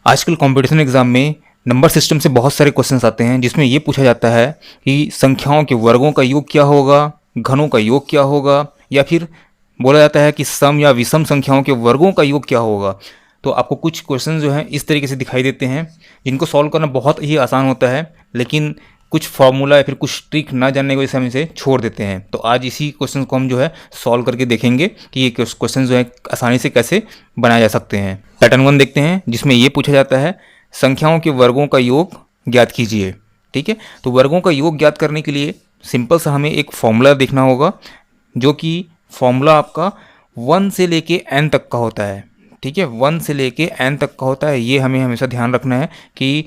आजकल competition exam में number system से बहुत सारे क्वेश्चंस आते हैं जिसमें ये पूछा जाता है कि संख्याओं के वर्गों का योग क्या होगा, घनों का योग क्या होगा, या फिर बोला जाता है कि सम या विषम संख्याओं के वर्गों का योग क्या होगा। तो आपको कुछ क्वेश्चन जो हैं इस तरीके से दिखाई देते हैं जिनको सॉल्व करना बहुत ही आसान होता है, लेकिन कुछ फार्मूला या फिर कुछ ट्रिक ना जानने की वजह से हम इसे छोड़ देते हैं। तो आज इसी क्वेश्चन को हम जो है सॉल्व करके देखेंगे कि ये क्वेश्चन जो है आसानी से कैसे बनाए जा सकते हैं। पैटर्न 1 देखते हैं जिसमें ये पूछा जाता है संख्याओं के वर्गों का योग ज्ञात कीजिए। ठीक है, तो वर्गों का योग ज्ञात करने के लिए सिंपल सा हमें एक फॉर्मूला देखना होगा, जो कि फॉर्मूला आपका 1 से लेके n तक का होता है। ठीक है, 1 से लेके n तक का होता है। ये हमें हमेशा ध्यान रखना है कि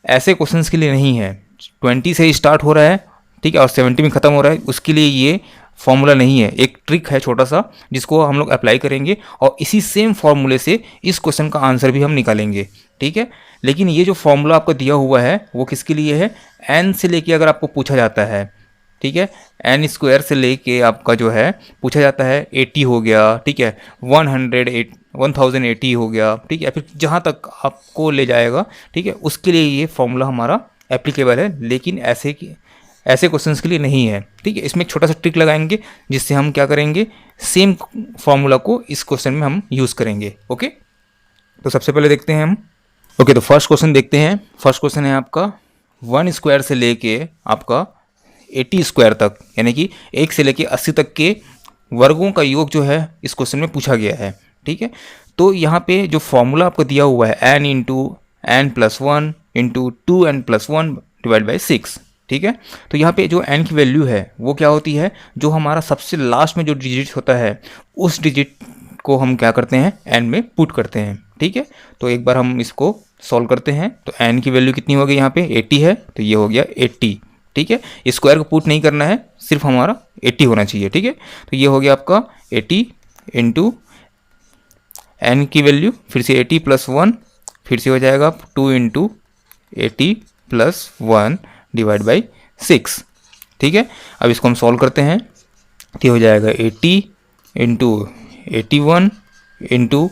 ऐसे क्वेश्चंस के लिए नहीं है 20 से ही स्टार्ट हो रहा है, ठीक है, और 70 में ख़त्म हो रहा है, उसके लिए ये फॉर्मूला नहीं है। एक ट्रिक है छोटा सा जिसको हम लोग अप्लाई करेंगे और इसी सेम फॉर्मूले से इस क्वेश्चन का आंसर भी हम निकालेंगे। ठीक है, लेकिन ये जो फॉर्मूला आपको दिया हुआ है वो किसके लिए है, n से लेके अगर आपको पूछा जाता है, ठीक है, n स्क्वायर से लेके आपका जो है पूछा जाता है 80 हो गया, ठीक है, 1080 हो गया, ठीक है, फिर जहाँ तक आपको ले जाएगा, ठीक है, उसके लिए ये फॉर्मूला हमारा एप्लीकेबल है, लेकिन ऐसे क्वेश्चंस के लिए नहीं है। ठीक है, इसमें एक छोटा सा ट्रिक लगाएंगे जिससे हम क्या करेंगे, सेम फॉर्मूला को इस क्वेश्चन में हम यूज़ करेंगे। ओके, तो सबसे पहले देखते हैं हम। ओके, तो फर्स्ट क्वेश्चन देखते हैं। फर्स्ट क्वेश्चन है आपका 1 स्क्वायर से लेके आपका 80 स्क्वायर तक, यानी कि 1 से लेके 80 तक के वर्गों का योग जो है इस क्वेश्चन में पूछा गया है। ठीक है, तो यहाँ पे जो फॉर्मूला आपको दिया हुआ है n into n plus 1 into 2n plus 1 divide by 6। ठीक है, तो यहाँ पे जो n की वैल्यू है वो क्या होती है, जो हमारा सबसे लास्ट में जो डिजिट होता है उस डिजिट को हम क्या करते हैं, n में पुट करते हैं। ठीक है, तो एक बार हम इसको सॉल्व करते हैं। तो n की वैल्यू कितनी हो गई, यहाँ पे 80 है, तो ये हो गया 80। ठीक है, स्क्वायर को पुट नहीं करना है, सिर्फ हमारा 80 होना चाहिए। ठीक है, तो ये हो गया आपका 80 इंटू n की वैल्यू फिर से 80 प्लस 1, फिर से हो जाएगा 2 इंटू 80 प्लस 1 डिवाइड बाई 6। ठीक है, अब इसको हम सॉल्व करते हैं। तो हो जाएगा 80 इंटू 81 इंटू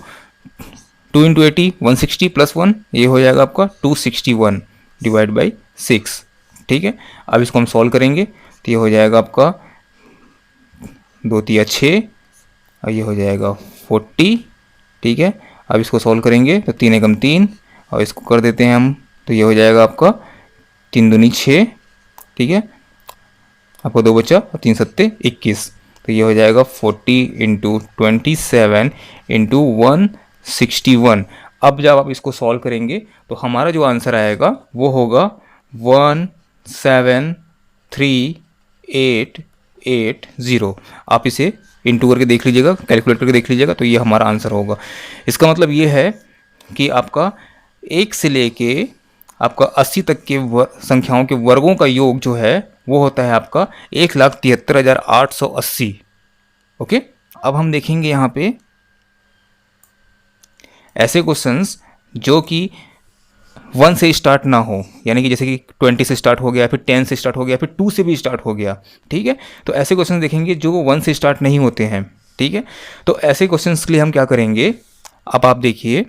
2 इंटू 80 160 प्लस 1, ये हो जाएगा आपका 261 डिवाइड बाई 6। ठीक है, अब इसको हम सॉल्व करेंगे तो ये हो जाएगा आपका 2 तिया 6 और ये हो जाएगा 40। ठीक है, अब इसको सॉल्व करेंगे तो 3 एकम 3 और इसको कर देते हैं हम, तो ये हो जाएगा आपका 3 दूनी 6। ठीक है, आपको 2 बचा और 3 सत्ते 21, तो ये हो जाएगा 40 इंटू 27 इंटू 161। अब जब आप इसको सॉल्व करेंगे तो हमारा जो आंसर आएगा वो होगा 17380। आप इसे इंटू करके देख लीजिएगा, कैलकुलेट करके देख लीजिएगा, तो ये हमारा आंसर होगा। इसका मतलब ये है कि आपका 1 से लेके आपका 80 तक के संख्याओं के वर्गों का योग जो है वो होता है आपका 1,73,880। ओके, अब हम देखेंगे यहाँ पे ऐसे क्वेश्चंस जो कि 1 से स्टार्ट ना हो, यानी कि जैसे कि 20 से स्टार्ट हो गया, फिर 10 से स्टार्ट हो गया, फिर 2 से भी स्टार्ट हो गया। ठीक है, तो ऐसे क्वेश्चन देखेंगे जो 1 से स्टार्ट नहीं होते हैं। ठीक है, तो ऐसे क्वेश्चंस के लिए हम क्या करेंगे, अब आप देखिए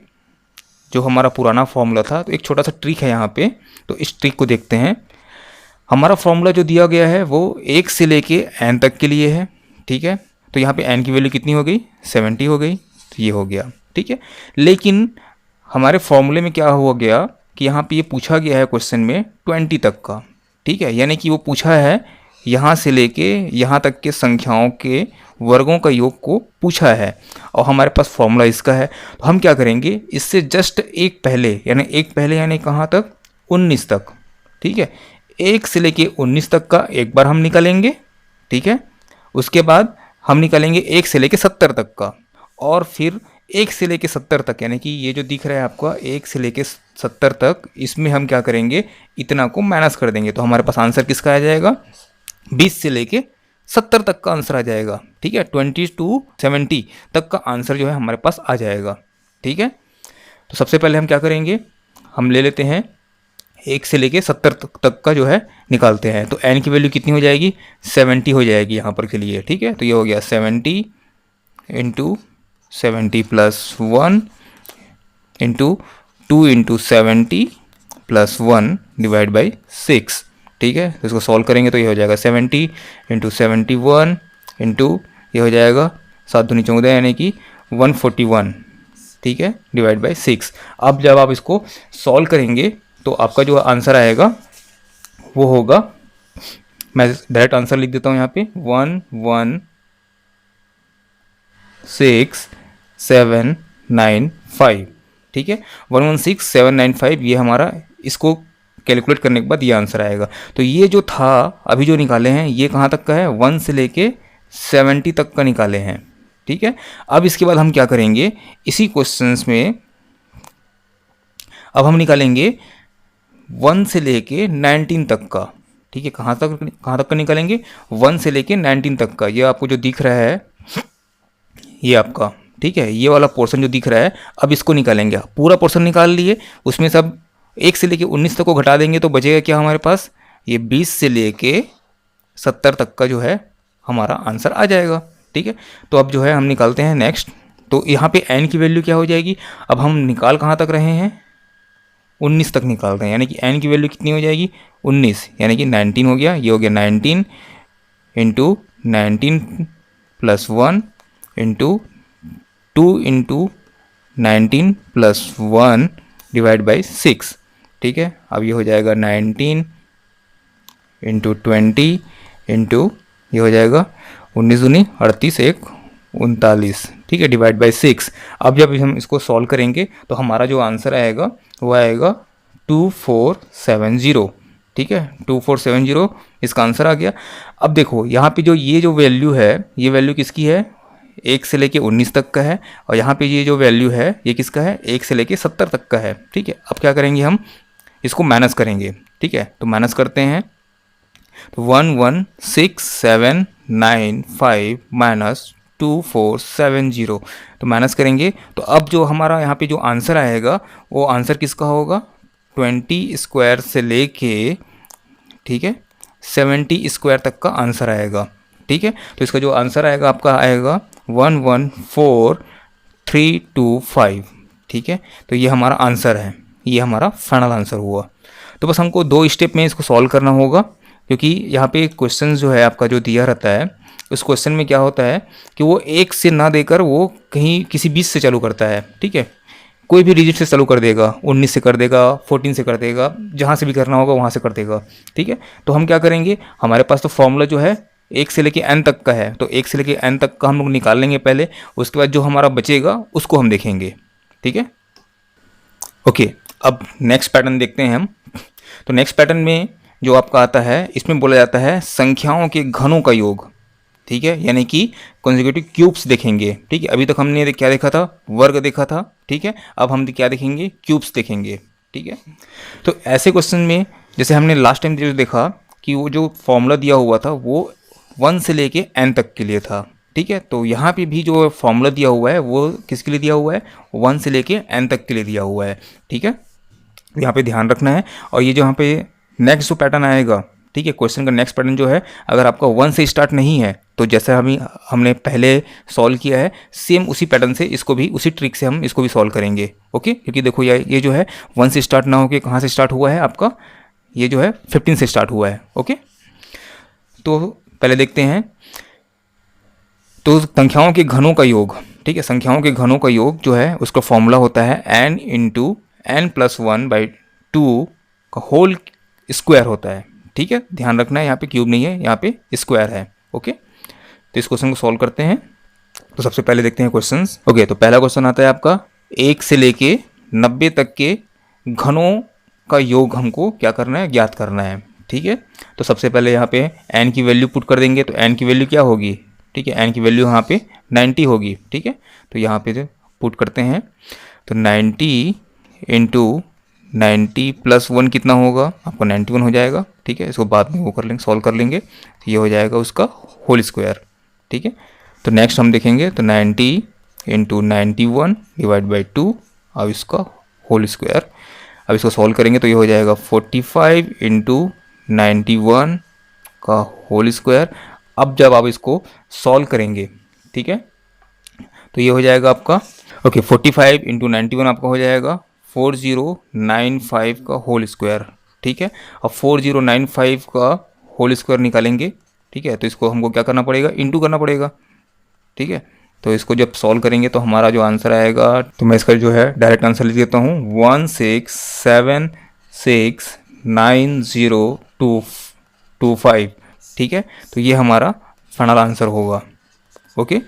जो हमारा पुराना फॉर्मूला था, तो एक छोटा सा ट्रिक है यहाँ पे, तो इस ट्रिक को देखते हैं। हमारा फॉर्मूला जो दिया गया है वो 1 से लेके n तक के लिए है। ठीक है, तो यहाँ पे n की वैल्यू कितनी हो गई, 70 हो गई, तो ये हो गया। ठीक है, लेकिन हमारे फॉर्मूले में क्या हो गया कि यहाँ पे ये पूछा गया है क्वेश्चन में 20 तक का। ठीक है, यानी कि वो पूछा है यहाँ से लेके यहाँ तक के संख्याओं के वर्गों का योग को पूछा है और हमारे पास फॉर्मूला इसका है। तो हम क्या करेंगे, इससे जस्ट एक पहले यानी कहाँ तक, 19 तक। ठीक है, 1 से लेके 19 तक का एक बार हम निकालेंगे। ठीक है, उसके बाद हम निकालेंगे 1 से लेके 70 तक का, और फिर 1 से लेके 70 तक, यानी कि ये जो दिख रहा है आपका 1 से लेके 70 तक, इसमें हम क्या करेंगे, इतना को माइनस कर देंगे, तो हमारे पास आंसर किसका आ जाएगा, 20 से लेके 70 तक का आंसर आ जाएगा। ठीक है, 20 to 70 तक का आंसर जो है हमारे पास आ जाएगा। ठीक है, तो सबसे पहले हम क्या करेंगे, हम ले लेते हैं 1 से लेके 70 तक का जो है निकालते हैं। तो n की वैल्यू कितनी हो जाएगी, 70 हो जाएगी यहाँ पर के लिए। ठीक है, तो ये हो गया 70 into 70 plus 1 into 2 into 70 plus 1 divide by 6, ठीक है। तो इसको सॉल्व करेंगे तो ये हो जाएगा 70 इंटू 71 इंटू ये हो जाएगा 7 दूनी 14 यानी कि 141, ठीक है, डिवाइड बाई 6। अब जब आप इसको सॉल्व करेंगे तो आपका जो आंसर आएगा वो होगा, मैं डायरेक्ट आंसर लिख देता हूँ यहाँ पे 116,795, ठीक है, 116,795 ये हमारा, इसको कैलकुलेट करने के बाद ये आंसर आएगा। तो ये जो था अभी जो निकाले हैं ये कहाँ तक का है, 1 से लेके 70 तक का निकाले हैं, ठीक है। अब इसके बाद हम क्या करेंगे, इसी क्वेश्चंस में अब हम निकालेंगे 1 से लेके 19 तक का, ठीक है। कहाँ तक का निकालेंगे, 1 से लेके 19 तक का। ये आपको जो दिख रहा है ये आपका, ठीक है, ये वाला पोर्शन जो दिख रहा है, अब इसको निकालेंगे। पूरा पोर्शन निकाल लिए, उसमें सब 1 से लेके 19 तक को घटा देंगे तो बचेगा क्या हमारे पास, ये 20 से लेके 70 तक का जो है हमारा आंसर आ जाएगा, ठीक है। तो अब जो है हम निकालते हैं नेक्स्ट। तो यहाँ पे n की वैल्यू क्या हो जाएगी, अब हम निकाल कहाँ तक रहे हैं, 19 तक निकालते हैं, यानी कि n की वैल्यू कितनी हो जाएगी, 19, यानी कि 19 हो गया, ये हो गया 19 into 19 plus 1 into 2 into 19 plus 1 divide by 6, ठीक है। अब ये हो जाएगा 19 इंटू 20 इंटू ये हो जाएगा 19 दूनी 38 1 39, ठीक है, डिवाइड बाई 6। अब जब हम इसको सॉल्व करेंगे तो हमारा जो आंसर आएगा वो आएगा 2470, ठीक है, 2470 इसका आंसर आ गया। अब देखो यहाँ पे जो ये जो वैल्यू है, ये वैल्यू किसकी है, 1 से लेके 19 तक का है, और यहाँ पे ये जो वैल्यू है ये किसका है, 1 से लेके 70 तक का है, ठीक है। अब क्या करेंगे, हम इसको माइनस करेंगे, ठीक है। तो माइनस करते हैं, तो 116,795 माइनस 2470, तो माइनस करेंगे तो अब जो हमारा यहाँ पे जो आंसर आएगा वो आंसर किसका होगा, 20 स्क्वायर से लेके, ठीक है, 70 स्क्वायर तक का आंसर आएगा, ठीक है। तो इसका जो आंसर आएगा आपका आएगा 114,325, ठीक है। तो ये हमारा आंसर है, ये हमारा फाइनल आंसर हुआ। तो बस हमको 2 स्टेप में इसको सॉल्व करना होगा, क्योंकि यहाँ पे क्वेश्चन जो है आपका जो दिया रहता है, उस क्वेश्चन में क्या होता है कि वो 1 से ना देकर वो कहीं किसी 20 से चालू करता है, ठीक है, कोई भी डिजिट से चालू कर देगा, 19 से कर देगा, 14 से कर देगा, जहाँ से भी करना होगा वहाँ से कर देगा, ठीक है। तो हम क्या करेंगे, हमारे पास तो फॉर्मूला जो है 1 से लेके n तक का है, तो 1 से लेके n तक का हम लोग निकाल लेंगे पहले, उसके बाद जो हमारा बचेगा उसको हम देखेंगे, ठीक है। ओके, अब नेक्स्ट पैटर्न देखते हैं हम। तो नेक्स्ट पैटर्न में जो आपका आता है, इसमें बोला जाता है संख्याओं के घनों का योग, ठीक है, यानी कि कॉन्जिक्यूटिव क्यूब्स देखेंगे, ठीक है। अभी तक हमने क्या देखा था, वर्ग देखा था, ठीक है। अब हम क्या देखेंगे, क्यूब्स देखेंगे, ठीक है। तो ऐसे क्वेश्चन में जैसे हमने लास्ट टाइम जो देखा कि वो जो फॉर्मूला दिया हुआ था वो 1 से लेके n तक के लिए था, ठीक है। तो यहाँ पे भी जो फॉर्मूला दिया हुआ है वो किसके लिए दिया हुआ है, 1 से लेके n तक के लिए दिया हुआ है, ठीक है। यहाँ पे ध्यान रखना है। और ये जो यहाँ पे नेक्स्ट जो पैटर्न आएगा, ठीक है, क्वेश्चन का नेक्स्ट पैटर्न जो है, अगर आपका 1 से स्टार्ट नहीं है तो जैसे हमने पहले सॉल्व किया है सेम उसी पैटर्न से इसको भी, उसी ट्रिक से हम इसको भी सॉल्व करेंगे, ओके। क्योंकि देखो ये जो है 1 से स्टार्ट ना होकर कहाँ से स्टार्ट हुआ है आपका, ये जो है 15 से स्टार्ट हुआ है, ओके। तो पहले देखते हैं, तो संख्याओं के घनों का योग, ठीक है, संख्याओं के घनों का योग जो है उसका फॉर्मूला होता है n इंटू n प्लस 1/2 का होल स्क्वायर होता है, ठीक है। ध्यान रखना है यहाँ पे क्यूब नहीं है, यहाँ पे स्क्वायर है, ओके। तो इस क्वेश्चन को सॉल्व करते हैं। तो सबसे पहले देखते हैं क्वेश्चंस, ओके। तो पहला क्वेश्चन आता है आपका 1 से लेके 90 तक के घनों का योग हमको क्या करना है, ज्ञात करना है, ठीक है। तो सबसे पहले यहाँ पे n की वैल्यू पुट कर देंगे, तो n की वैल्यू क्या होगी, ठीक है, n की वैल्यू यहाँ पे 90 होगी, ठीक है। तो यहाँ पे पुट करते हैं, तो 90 इंटू 90 प्लस 1 कितना होगा, आपको 91 हो जाएगा, ठीक है। इसको बाद में वो कर लेंगे, सॉल्व कर लेंगे, तो ये हो जाएगा उसका होल स्क्वायर, ठीक है। तो नेक्स्ट हम देखेंगे, तो 90 इंटू 91 डिवाइड बाई 2, अब इसका होल स्क्वायर। अब इसको सॉल्व करेंगे तो ये हो जाएगा 45 इंटू 91 का होल स्क्वायर। अब जब आप इसको सॉल्व करेंगे, ठीक है, तो ये हो जाएगा आपका, ओके, 45 इंटू 91 आपका हो जाएगा 4095 का होल स्क्वायर, ठीक है। अब 4095 का होल स्क्वायर निकालेंगे, ठीक है। तो इसको हमको क्या करना पड़ेगा, इंटू करना पड़ेगा, ठीक है। तो इसको जब सॉल्व करेंगे तो हमारा जो आंसर आएगा, तो मैं इसका जो है डायरेक्ट आंसर लिख देता हूँ 16769025, ठीक है। तो ये हमारा फाइनल आंसर होगा। ओके,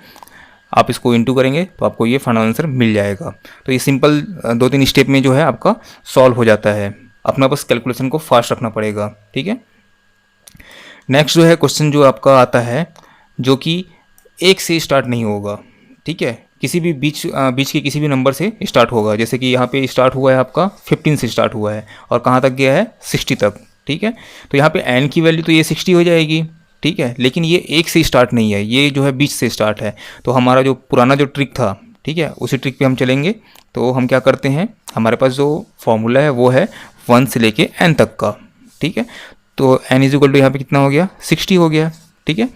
आप इसको इंटू करेंगे तो आपको ये फाइनल आंसर मिल जाएगा। तो ये सिंपल 2-3 स्टेप में जो है आपका सॉल्व हो जाता है। अपना बस कैलकुलेशन को फास्ट रखना पड़ेगा, ठीक है। नेक्स्ट जो है क्वेश्चन जो आपका आता है, जो कि 1 से स्टार्ट नहीं होगा, ठीक है। किसी भी बीच के किसी भी नंबर से स्टार्ट होगा। जैसे कि यहाँ पे स्टार्ट हुआ है आपका 15 से स्टार्ट हुआ है और कहाँ तक गया है 60 तक, ठीक है। तो यहाँ पे n की वैल्यू तो ये 60 हो जाएगी, ठीक है। लेकिन ये 1 से स्टार्ट नहीं है, ये जो है बीच से स्टार्ट है। तो हमारा जो पुराना जो ट्रिक था, ठीक है, उसी ट्रिक पे हम चलेंगे। तो हम क्या करते हैं, हमारे पास जो फॉर्मूला है वो है 1 से लेके n तक का, ठीक है। तो n इज इक्वल टू यहाँ पे कितना हो गया, 60 हो गया, ठीक है।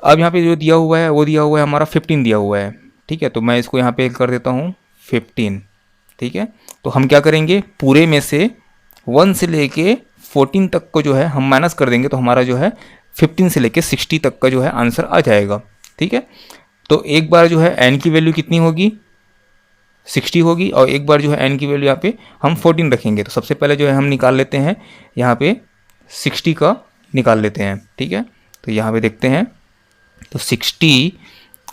अब यहाँ पे जो दिया हुआ है वो दिया हुआ है हमारा 15 दिया हुआ है, ठीक है। तो मैं इसको यहाँ पे कर देता हूँ 15, ठीक है। तो हम क्या करेंगे, पूरे में से 1 से लेके 14 तक को जो है हम माइनस कर देंगे, तो हमारा जो है 15 से लेके 60 तक का जो है आंसर आ जाएगा, ठीक है। तो एक बार जो है n की वैल्यू कितनी होगी, 60 होगी, और एक बार जो है n की वैल्यू यहाँ पे हम 14 रखेंगे। तो सबसे पहले जो है हम निकाल लेते हैं यहाँ पे 60 का निकाल लेते हैं, ठीक है। तो यहाँ पे देखते हैं, तो 60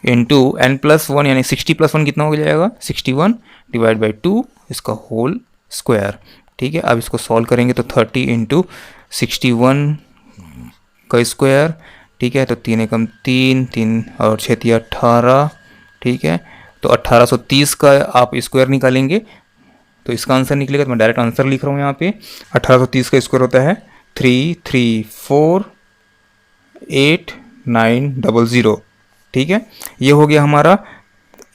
इंटू n+1 यानी 60+1 कितना हो जाएगा, 61 डिवाइड बाई 2 इसका होल स्क्वायर, ठीक है। अब इसको सॉल्व करेंगे तो 30 इंटू 61 का स्क्वायर, ठीक है। तो 3 एकम 3, 3 और 6 18, ठीक है। तो 1830 का आप स्क्वायर निकालेंगे तो इसका आंसर निकलेगा। तो मैं डायरेक्ट आंसर लिख रहा हूँ यहाँ पे, 1830 का स्क्वायर होता है 3348900, ठीक है। ये हो गया हमारा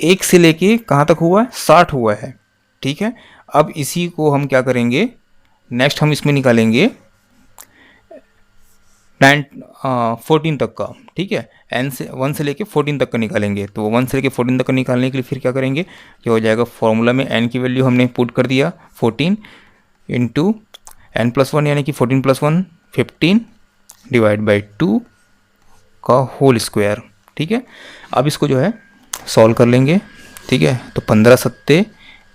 1 से लेके कहाँ तक हुआ है, 60 हुआ है, ठीक है। अब इसी को हम क्या करेंगे, नेक्स्ट हम इसमें निकालेंगे 14 तक का, ठीक है। n से 1 से लेके 14 तक का निकालेंगे। तो 1 से लेके 14 तक का निकालने के लिए फिर क्या करेंगे, क्या हो जाएगा, फॉर्मूला में n की वैल्यू हमने पुट कर दिया 14 इंटू n+1 यानी कि 14+1 15 डिवाइड बाई 2 का होल स्क्वायर, ठीक है। अब इसको जो है सॉल्व कर लेंगे, ठीक है। तो 15 सत्ते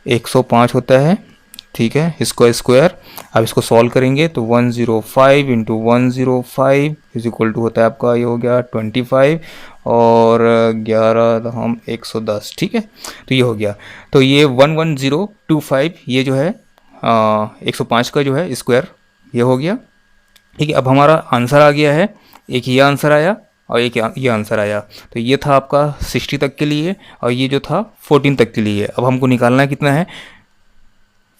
105 होता है, ठीक है, इसको स्क्वायर। अब इसको सॉल्व करेंगे तो 105 इंटू 105 इज इक्वल टू होता है आपका, ये हो गया 25 और 11 हम 110, ठीक है। तो ये हो गया, तो ये 11025 ये जो है 105 का जो है स्क्वायर ये हो गया, ठीक है। अब हमारा आंसर आ गया है, एक ये आंसर आया और एक ये आंसर आया। तो ये था आपका 60 तक के लिए और ये जो था 14 तक के लिए। अब हमको निकालना है कितना है,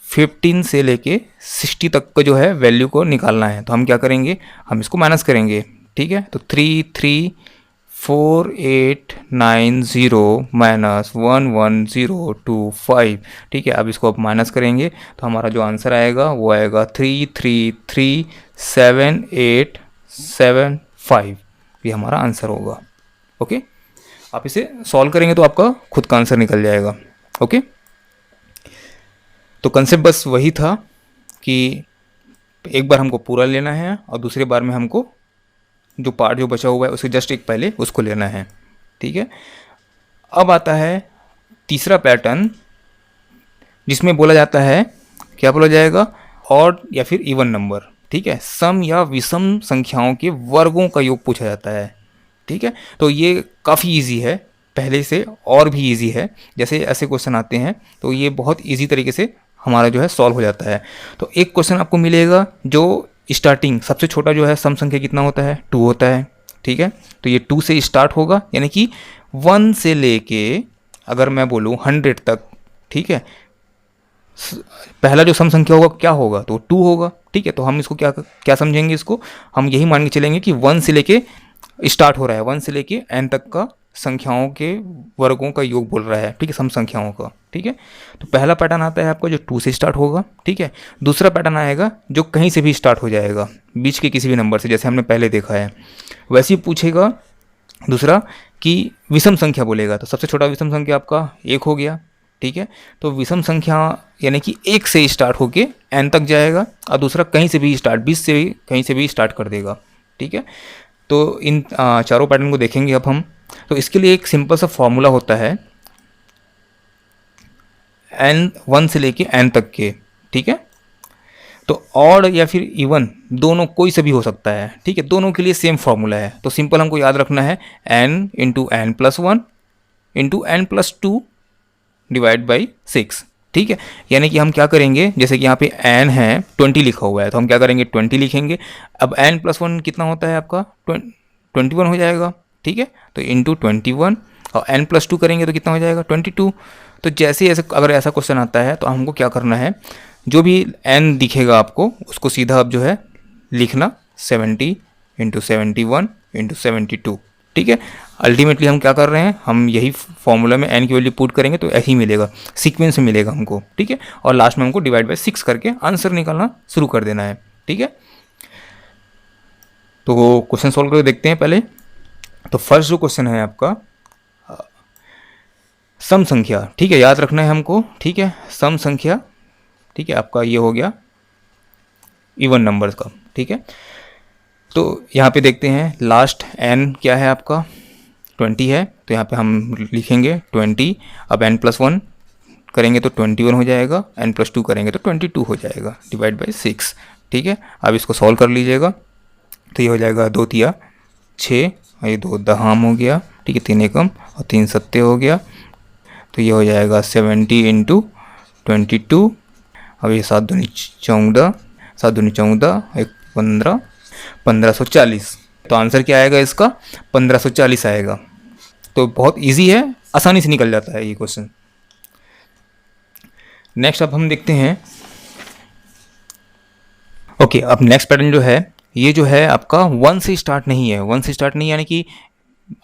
15 से लेके 60 तक का जो है वैल्यू को निकालना है। तो हम क्या करेंगे, हम इसको माइनस करेंगे, ठीक है। तो 334890 माइनस 11025, ठीक है। अब इसको आप माइनस करेंगे तो हमारा जो आंसर आएगा वो आएगा 333875, ये हमारा आंसर होगा। ओके, आप इसे सॉल्व करेंगे तो आपका खुद का आंसर निकल जाएगा। ओके, तो कंसेप्ट बस वही था कि एक बार हमको पूरा लेना है और दूसरे बार में हमको जो पार्ट जो बचा हुआ है उसके जस्ट एक पहले उसको लेना है, ठीक है। अब आता है तीसरा पैटर्न जिसमें बोला जाता है, क्या बोला जाएगा, ऑड या फिर इवन नंबर, ठीक है। सम या विषम संख्याओं के वर्गों का योग पूछा जाता है, ठीक है। तो ये काफ़ी इजी है, पहले से और भी इजी है। जैसे ऐसे क्वेश्चन आते हैं तो ये बहुत इजी तरीके से हमारा जो है सॉल्व हो जाता है। तो एक क्वेश्चन आपको मिलेगा जो स्टार्टिंग सबसे छोटा जो है सम संख्या कितना होता है, 2 होता है, ठीक है। तो ये 2 से स्टार्ट होगा, यानी कि 1 से लेके अगर मैं बोलूँ 100 तक, ठीक है, पहला जो सम संख्या होगा क्या होगा, तो 2 होगा, ठीक है। तो हम इसको क्या समझेंगे, इसको हम यही मान के चलेंगे कि 1 से लेके स्टार्ट हो रहा है, 1 से लेके n तक का संख्याओं के वर्गों का योग बोल रहा है, ठीक है, सम संख्याओं का, ठीक है। तो पहला पैटर्न आता है आपका जो 2 से स्टार्ट होगा, ठीक है। दूसरा पैटर्न आएगा जो कहीं से भी स्टार्ट हो जाएगा, बीच के किसी भी नंबर से, जैसे हमने पहले देखा है। वैसे ही पूछेगा दूसरा कि विषम संख्या बोलेगा, तो सबसे छोटा विषम संख्या आपका 1 हो गया, ठीक है। तो विषम संख्या यानी कि 1 से स्टार्ट होके n तक जाएगा और दूसरा कहीं से भी स्टार्ट 20 से भी कहीं से भी स्टार्ट कर देगा, ठीक है। तो इन चारों पैटर्न को देखेंगे अब हम। तो इसके लिए एक सिंपल सा फॉर्मूला होता है n 1 से लेके n तक के, ठीक है। तो ऑड या फिर इवन दोनों कोई से भी हो सकता है, ठीक है। दोनों के लिए सेम फॉर्मूला है। तो सिंपल हमको याद रखना है n into N plus one into N plus two divide by 6, ठीक है। यानी कि हम क्या करेंगे, जैसे कि यहाँ पे n है 20 लिखा हुआ है, तो हम क्या करेंगे 20 लिखेंगे। अब n प्लस वन कितना होता है आपका 21 हो जाएगा, ठीक है। तो इंटू 21 और n प्लस टू करेंगे तो कितना हो जाएगा 22। तो जैसे ऐसे अगर ऐसा क्वेश्चन आता है तो हमको क्या करना है, जो भी n दिखेगा आपको उसको सीधा अब जो है लिखना 70 इंटू 71 इंटू 72, ठीक है। अल्टीमेटली हम क्या कर रहे हैं, हम यही फॉर्मूला में n की वैल्यू पुट करेंगे तो ऐसे ही मिलेगा, सीक्वेंस में मिलेगा हमको, ठीक है। और लास्ट में हमको डिवाइड बाय 6 करके आंसर निकालना शुरू कर देना है, ठीक है। तो क्वेश्चन सॉल्व करके देखते हैं पहले। तो फर्स्ट जो क्वेश्चन है आपका सम संख्या, ठीक है, याद रखना है हमको, ठीक है। सम संख्या, ठीक है, आपका ये हो गया इवन नंबर्स का, ठीक है। तो यहाँ पे देखते हैं लास्ट n क्या है आपका 20 है, तो यहाँ पे हम लिखेंगे 20। अब n प्लस वन करेंगे तो 21 हो जाएगा, n प्लस टू करेंगे तो 22 हो जाएगा डिवाइड बाई 6, ठीक है। अब इसको सॉल्व कर लीजिएगा तो ये हो जाएगा 2 तिया 6 और ये 2 दहाम हो गया, ठीक है, 3 एकम और 3 सत्ते हो गया। तो ये हो जाएगा 70 इंटू 22। अब ये 7 दूनी 14, 7 दूनी 14, एक 15, 1540। तो आंसर क्या आएगा इसका 1540 आएगा। तो बहुत इजी है, आसानी से निकल जाता है ये क्वेश्चन। नेक्स्ट अब हम देखते हैं, ओके, अब नेक्स्ट पैटर्न जो है ये जो है आपका 1 से स्टार्ट नहीं है। 1 से स्टार्ट नहीं यानी कि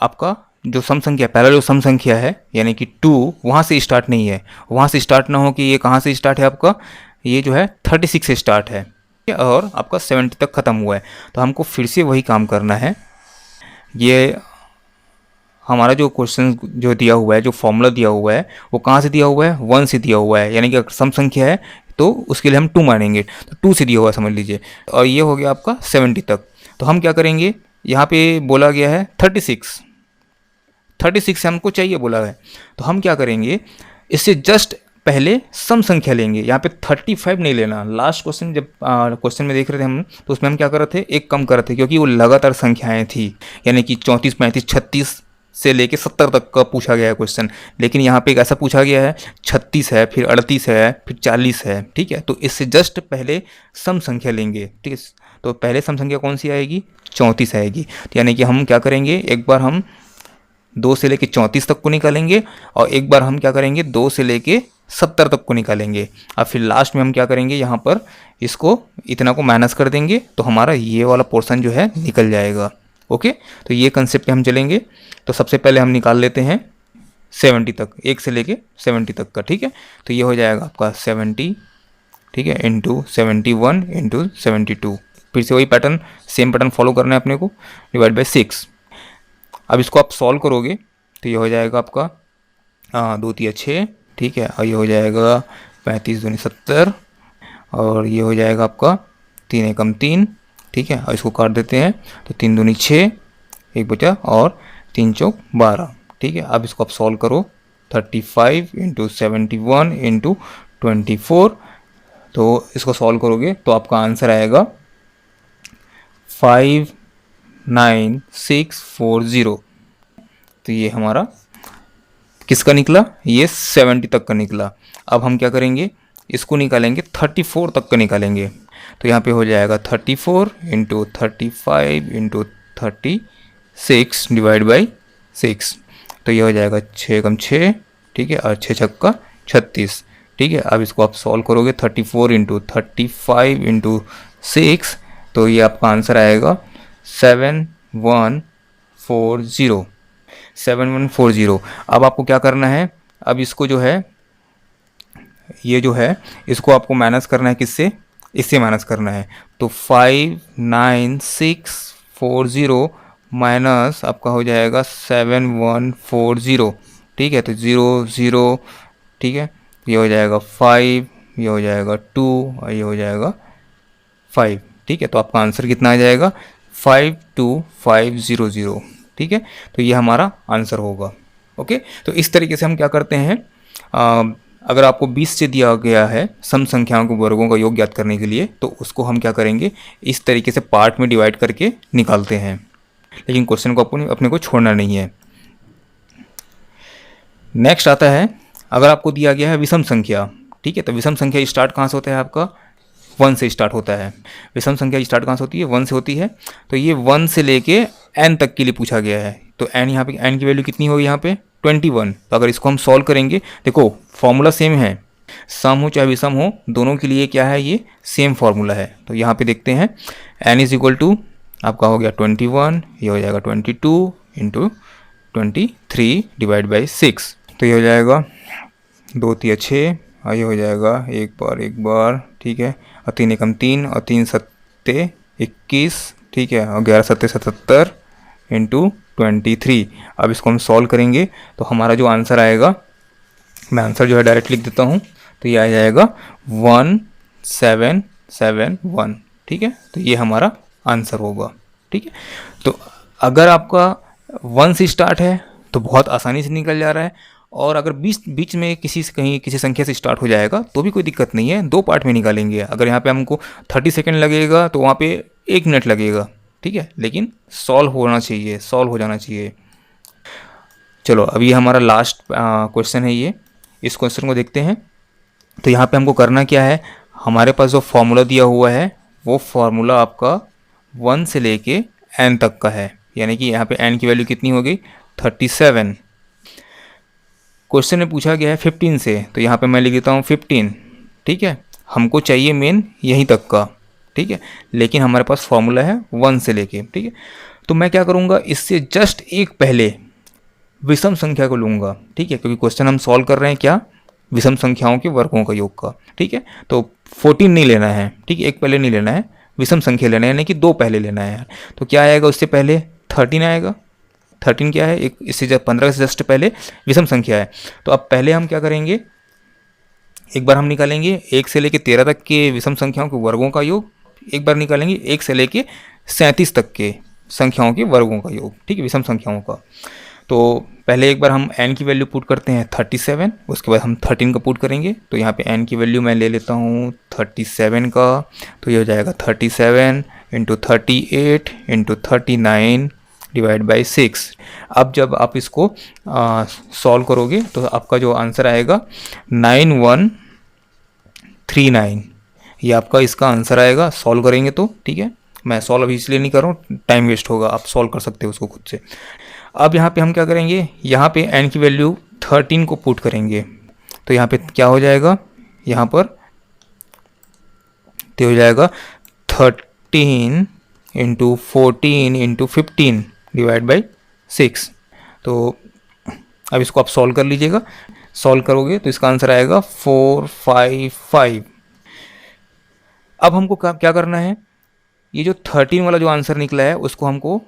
आपका जो सम संख्या पहला जो सम संख्या है यानी कि 2 वहाँ से स्टार्ट नहीं है। वहाँ से स्टार्ट ना हो कि ये कहाँ से स्टार्ट है आपका, ये जो है 36 से स्टार्ट है और आपका 70 तक ख़त्म हुआ है। तो हमको फिर से वही काम करना है। ये हमारा जो क्वेश्चन जो दिया हुआ है, जो फॉर्मूला दिया हुआ है वो कहाँ से दिया हुआ है 1 से दिया हुआ है। यानी कि अगर सम संख्या है तो उसके लिए हम 2 मानेंगे, तो 2 से दिया हुआ है समझ लीजिए। और ये हो गया आपका 70 तक। तो हम क्या करेंगे, यहाँ पे बोला गया है 36 से हमको चाहिए बोला है, तो हम क्या करेंगे इससे जस्ट पहले सम संख्या लेंगे। यहाँ पे 35 नहीं लेना। लास्ट क्वेश्चन जब क्वेश्चन में देख रहे थे हम, तो उसमें हम क्या कर रहे थे, एक कम कर रहे थे क्योंकि वो लगातार संख्याएं थी, यानी कि 34, 35, 36 से लेके 70 तक का पूछा गया है क्वेश्चन। लेकिन यहाँ पे एक ऐसा पूछा गया है 36 है, फिर 38 है, फिर 40 है, ठीक है। तो इससे जस्ट पहले सम संख्या लेंगे, ठीक है। तो पहले सम संख्या कौन सी आएगी 34 आएगी। तो यानी कि हम क्या करेंगे, एक बार हम 2 से लेके 34 तक को निकालेंगे और एक बार हम क्या करेंगे 2 से लेके 70 तक को निकालेंगे। और फिर लास्ट में हम क्या करेंगे, यहाँ पर इसको इतना को माइनस कर देंगे तो हमारा ये वाला पोर्शन जो है निकल जाएगा। ओके, तो ये कंसेप्ट पे हम चलेंगे। तो सबसे पहले हम निकाल लेते हैं 70 तक, 1 से लेके 70 तक का, ठीक है। तो ये हो जाएगा आपका 70, ठीक है, इंटू 71 इंटू 72। फिर से वही पैटर्न, सेम पैटर्न फॉलो करना है अपने को, डिवाइड बाई 6। अब इसको आप सॉल्व करोगे तो ये हो जाएगा आपका 2 तिया 6, ठीक है। और ये हो जाएगा 35 दूनी 70 और ये हो जाएगा आपका 3 एकम 3, ठीक है। और इसको काट देते हैं तो 3 दूनी 6, एक बचा और 3 चौक 12, ठीक है। अब इसको आप सॉल्व करो 35 इंटू 71 इंटू 24। तो इसको सॉल्व करोगे तो आपका आंसर आएगा 59640। तो ये हमारा किसका निकला, ये 70 तक का निकला। अब हम क्या करेंगे, इसको निकालेंगे 34 तक का निकालेंगे। तो यहाँ पे हो जाएगा 34 इंटू 35 इंटू 36 डिवाइड बाई 6। तो ये हो जाएगा 6 कम 6, ठीक है, और 6 छक्का 36, ठीक है। अब इसको आप सॉल्व करोगे 34 इंटू 35 इंटू 6, तो ये आपका आंसर आएगा 7140। अब आपको क्या करना है, अब इसको जो है ये जो है इसको आपको माइनस करना है, किससे, इससे माइनस करना है। तो 59640 माइनस आपका हो जाएगा 7140, ठीक है। तो 0 0, ठीक है। ये हो जाएगा 5, ये हो जाएगा 2 और ये हो जाएगा 5, ठीक है। तो आपका आंसर कितना आ जाएगा 52500, ठीक है। तो ये हमारा आंसर होगा। ओके, तो इस तरीके से हम क्या करते हैं, अगर आपको 20 से दिया गया है सम संख्याओं के वर्गों का योग ज्ञात करने के लिए, तो उसको हम क्या करेंगे, इस तरीके से पार्ट में डिवाइड करके निकालते हैं। लेकिन क्वेश्चन को अपने को छोड़ना नहीं है। नेक्स्ट आता है, अगर आपको दिया गया है विषम संख्या, ठीक है। तो विषम संख्या स्टार्ट कहाँ से होता है, आपका 1 से स्टार्ट होता है। विषम संख्या स्टार्ट कहाँ से होती है, 1 से होती है। तो ये 1 से लेके n तक के लिए पूछा गया है। तो n यहाँ पे n की वैल्यू कितनी होगी, यहाँ पे 21। तो अगर इसको हम सॉल्व करेंगे, देखो फॉर्मूला सेम है, सम हो चाहे विषम हो, दोनों के लिए क्या है, ये सेम फॉर्मूला है। तो यहाँ पे देखते हैं n इज इक्वल टू आपका हो गया 21, ये हो जाएगा 22 इंटू 23 डिवाइड बाई 6। तो ये हो जाएगा 2 3 6, और ये हो जाएगा एक बार, ठीक है। और 3 एकम 3 और 3 सत्ते 21, ठीक है। और 11 सत्ते 77 इंटू 23। अब इसको हम सॉल्व करेंगे तो हमारा जो आंसर आएगा, मैं आंसर जो है डायरेक्ट लिख देता हूँ। तो ये आ जाएगा 1771, ठीक है। तो ये हमारा आंसर होगा, ठीक है। तो अगर आपका 1 से स्टार्ट है तो बहुत आसानी से निकल जा रहा है, और अगर बीच में किसी संख्या से स्टार्ट हो जाएगा तो भी कोई दिक्कत नहीं है, 2 पार्ट में निकालेंगे। अगर यहाँ पे हमको 30 सेकेंड लगेगा तो वहाँ पे 1 मिनट लगेगा, ठीक है। लेकिन सॉल्व हो जाना चाहिए। चलो अभी हमारा लास्ट क्वेश्चन है ये, इस क्वेश्चन को देखते हैं। तो यहाँ पे हमको करना क्या है, हमारे पास जो फॉर्मूला दिया हुआ है वो फॉर्मूला आपका 1 से लेके n तक का है, यानी कि यहाँ पे n की वैल्यू कितनी हो गई 37। क्वेश्चन में पूछा गया है 15 से, तो यहाँ पे मैं लिख देता हूँ 15, ठीक है। हमको चाहिए मेन यहीं तक का, ठीक है। लेकिन हमारे पास फॉर्मूला है 1 से लेके, ठीक है। तो मैं क्या करूँगा, इससे जस्ट एक पहले विषम संख्या को लूँगा, ठीक है, क्योंकि क्वेश्चन हम सॉल्व कर रहे हैं क्या, विषम संख्याओं के वर्गों का योग का, ठीक है। तो 14 नहीं लेना है, ठीक है, एक पहले नहीं लेना है, विषम संख्या लेना है, यानी कि 2 पहले लेना है। तो क्या आएगा, उससे पहले 13 आएगा। 13 क्या है, एक इससे जब 15 से जस्ट पहले विषम संख्या है। तो अब पहले हम क्या करेंगे, एक बार हम निकालेंगे 1 से लेके 13 तक के विषम संख्याओं के वर्गों का योग, एक बार निकालेंगे 1 से लेके 37 तक के संख्याओं के वर्गों का योग, ठीक है, विषम संख्याओं का। तो पहले एक बार हम n की वैल्यू पुट करते हैं 37, उसके बाद हम 13 का पुट करेंगे। तो यहाँ पे n की वैल्यू मैं ले लेता हूँ 37 का, तो ये हो जाएगा 37 इंटू 38 इंटू 39 डिवाइड बाई 6। अब जब आप इसको सॉल्व करोगे तो आपका जो आंसर आएगा 9139, ये आपका इसका आंसर आएगा सॉल्व करेंगे तो, ठीक है। मैं सॉल्व अभी इसलिए नहीं कर रहा हूँ, टाइम वेस्ट होगा, आप सॉल्व कर सकते हो उसको खुद से। अब यहाँ पे हम क्या करेंगे, यहाँ पे n की वैल्यू 13 को पुट करेंगे। तो यहाँ पे क्या हो जाएगा, यहाँ पर तो हो जाएगा 13 इंटू 14 इंटू 15 डिवाइड बाई 6। तो अब इसको आप सॉल्व कर लीजिएगा, सॉल्व करोगे तो इसका आंसर आएगा 455। अब हमको क्या करना है, ये जो 13 वाला जो आंसर निकला है उसको हमको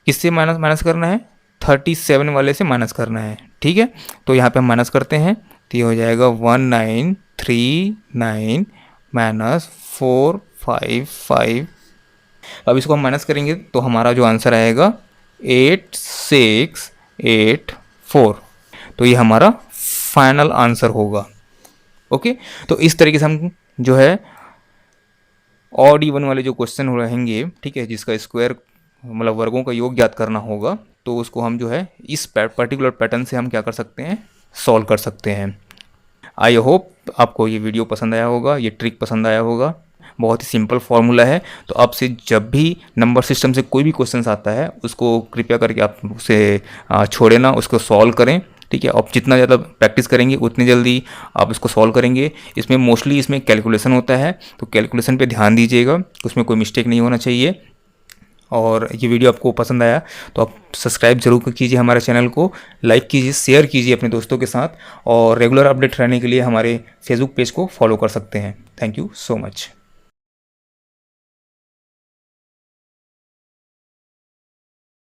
किससे माइनस करना है, 37 वाले से माइनस करना है, ठीक है। तो यहाँ पे हम माइनस करते हैं, तो ये हो जाएगा 1939 माइनस 455। अब इसको हम माइनस करेंगे तो हमारा जो आंसर आएगा 8684। तो ये हमारा फाइनल आंसर होगा। ओके, तो इस तरीके से हम जो है ऑड इवन वाले जो क्वेश्चन रहेंगे, ठीक है, जिसका स्क्वायर मतलब वर्गों का योग ज्ञात करना होगा, तो उसको हम जो है इस पर्टिकुलर पैटर्न से हम क्या कर सकते हैं, सॉल्व कर सकते हैं। आई होप आपको ये वीडियो पसंद आया होगा, ये ट्रिक पसंद आया होगा। बहुत ही सिंपल फॉर्मूला है, तो आपसे जब भी नंबर सिस्टम से कोई भी क्वेश्चन आता है उसको कृपया करके आप उसे छोड़े ना, उसको सॉल्व करें, ठीक है। आप जितना ज़्यादा प्रैक्टिस करेंगे उतनी जल्दी आप इसको सॉल्व करेंगे। इसमें मोस्टली इसमें कैलकुलेशन होता है, तो कैलकुलेशन पे ध्यान दीजिएगा, उसमें कोई मिस्टेक नहीं होना चाहिए। और ये वीडियो आपको पसंद आया तो आप सब्सक्राइब जरूर कीजिए हमारे चैनल को, लाइक कीजिए, शेयर कीजिए अपने दोस्तों के साथ, और रेगुलर अपडेट रहने के लिए हमारे फेसबुक पेज को फॉलो कर सकते हैं। Thank you so much.